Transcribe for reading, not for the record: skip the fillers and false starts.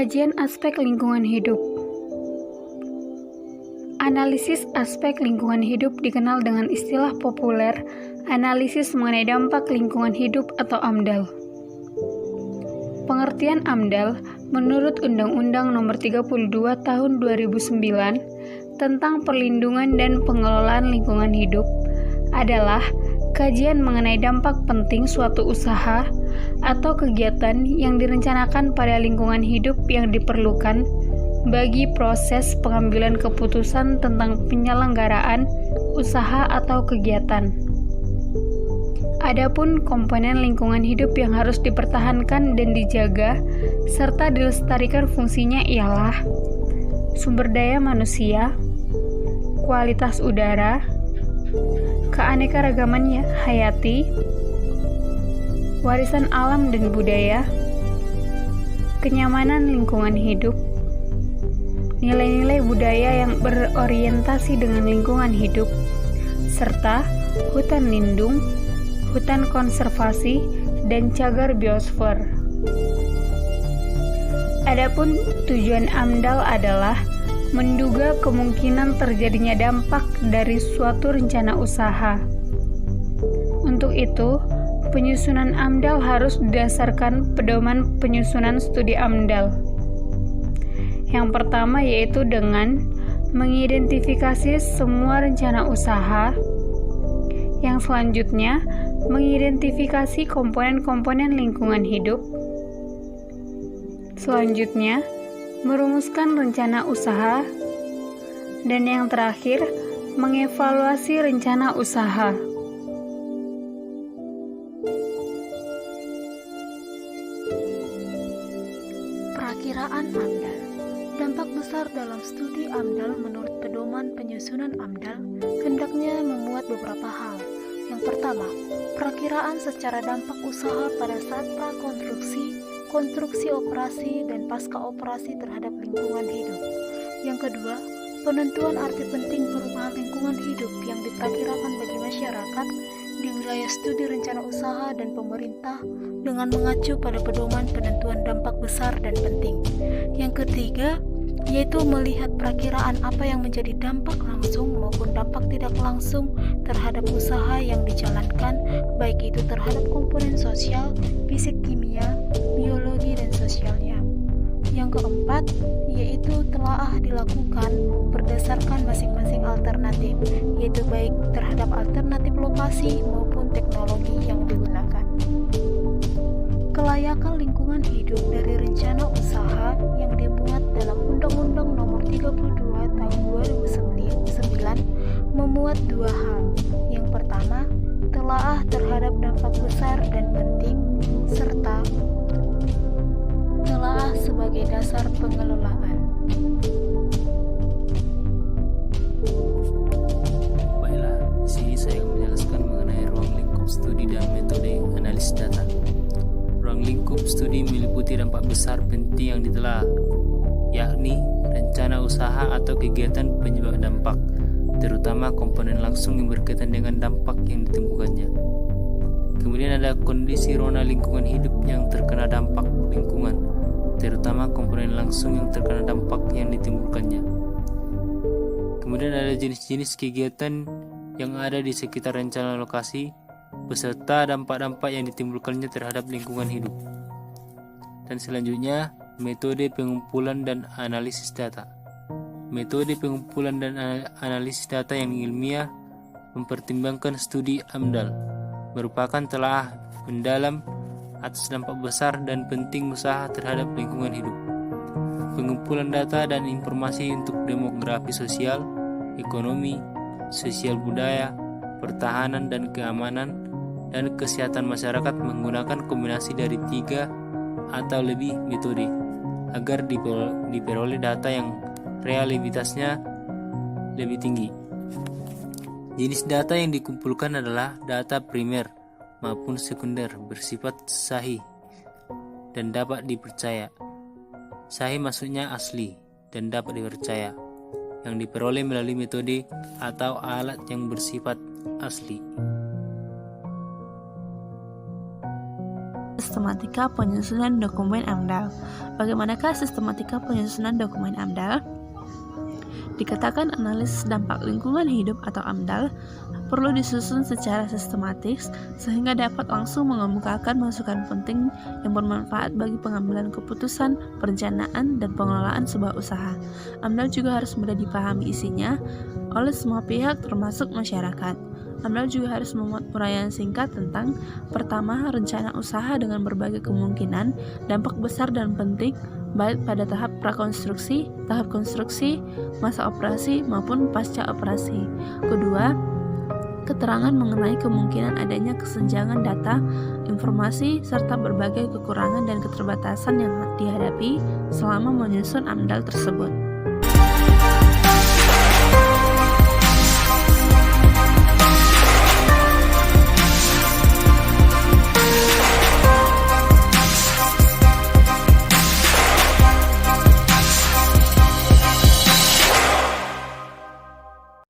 Kajian aspek lingkungan hidup. Analisis aspek lingkungan hidup dikenal dengan istilah populer analisis mengenai dampak lingkungan hidup atau AMDAL. Pengertian AMDAL menurut Undang-Undang Nomor 32 Tahun 2009 tentang perlindungan dan pengelolaan lingkungan hidup adalah kajian mengenai dampak penting suatu usaha atau kegiatan yang direncanakan pada lingkungan hidup yang diperlukan bagi proses pengambilan keputusan tentang penyelenggaraan usaha atau kegiatan. Adapun komponen lingkungan hidup yang harus dipertahankan dan dijaga serta dilestarikan fungsinya ialah sumber daya manusia, kualitas udara, keanekaragaman hayati, warisan alam dan budaya, kenyamanan lingkungan hidup, nilai-nilai budaya yang berorientasi dengan lingkungan hidup, serta hutan lindung, hutan konservasi, dan cagar biosfer. Adapun tujuan AMDAL adalah menduga kemungkinan terjadinya dampak dari suatu rencana usaha. Untuk itu, penyusunan AMDAL harus didasarkan pedoman penyusunan studi AMDAL. Yang pertama yaitu dengan mengidentifikasi semua rencana usaha. Yang selanjutnya, mengidentifikasi komponen-komponen lingkungan hidup. Selanjutnya, merumuskan rencana usaha, dan yang terakhir, mengevaluasi rencana usaha. Perakiraan AMDAL. Dampak besar dalam studi AMDAL menurut pedoman penyusunan AMDAL hendaknya memuat beberapa hal. Yang pertama, perakiraan secara dampak usaha pada saat prakonstruksi, konstruksi operasi, dan pasca operasi terhadap lingkungan hidup. Yang kedua, penentuan arti penting perubahan lingkungan hidup yang diperkirakan bagi masyarakat di wilayah studi rencana usaha dan pemerintah dengan mengacu pada pedoman penentuan dampak besar dan penting. Yang ketiga, yaitu melihat perakiraan apa yang menjadi dampak langsung maupun dampak tidak langsung terhadap usaha yang dijalankan, baik itu terhadap komponen sosial, fisik, kimia, biologi, dan sosialnya. Yang keempat, yaitu telaah dilakukan berdasarkan masing-masing alternatif, yaitu baik terhadap alternatif lokasi maupun teknologi yang digunakan. Kelayakan lingkungan hidup dari rencana usaha yang dimuat dalam Undang-Undang Nomor 32 Tahun 2009 memuat dua hal. Yang pertama, telaah terhadap dampak besar dan penting, serta telaah sebagai dasar pengelolaan. Baiklah, di sini saya akan menjelaskan mengenai ruang lingkup studi dan metode analisis data. Ruang lingkup studi meliputi dampak besar penting yang ditelah, yakni rencana usaha atau kegiatan penyebab dampak, terutama komponen langsung yang berkaitan dengan dampak yang ditemukannya. Kemudian ada kondisi rona lingkungan hidup yang terkena dampak lingkungan, terutama komponen langsung yang terkena dampak yang ditimbulkannya. Kemudian ada jenis-jenis kegiatan yang ada di sekitar rencana lokasi, beserta dampak-dampak yang ditimbulkannya terhadap lingkungan hidup. Dan selanjutnya, metode pengumpulan dan analisis data. Metode pengumpulan dan analisis data yang ilmiah mempertimbangkan studi AMDAL, merupakan telaah mendalam atas dampak besar dan penting usaha terhadap lingkungan hidup. Pengumpulan data dan informasi untuk demografi sosial, ekonomi, sosial budaya, pertahanan dan keamanan, dan kesehatan masyarakat menggunakan kombinasi dari 3 atau lebih metode agar diperoleh data yang realitasnya lebih tinggi. Jenis data yang dikumpulkan adalah data primer maupun sekunder bersifat sahih dan dapat dipercaya. Sahih maksudnya asli dan dapat dipercaya, yang diperoleh melalui metode atau alat yang bersifat asli. sistematika penyusunan dokumen AMDAL. Bagaimanakah sistematika penyusunan dokumen AMDAL? Dikatakan analisis dampak lingkungan hidup atau AMDAL perlu disusun secara sistematis sehingga dapat langsung mengemukakan masukan penting yang bermanfaat bagi pengambilan keputusan, perencanaan, dan pengelolaan sebuah usaha. AMDAL juga harus mudah dipahami isinya oleh semua pihak termasuk masyarakat. AMDAL juga harus memuat uraian singkat tentang pertama, rencana usaha dengan berbagai kemungkinan, dampak besar dan penting baik pada tahap prakonstruksi, tahap konstruksi, masa operasi maupun pasca operasi. Kedua, keterangan mengenai kemungkinan adanya kesenjangan data, informasi, serta berbagai kekurangan dan keterbatasan yang dihadapi selama menyusun AMDAL tersebut.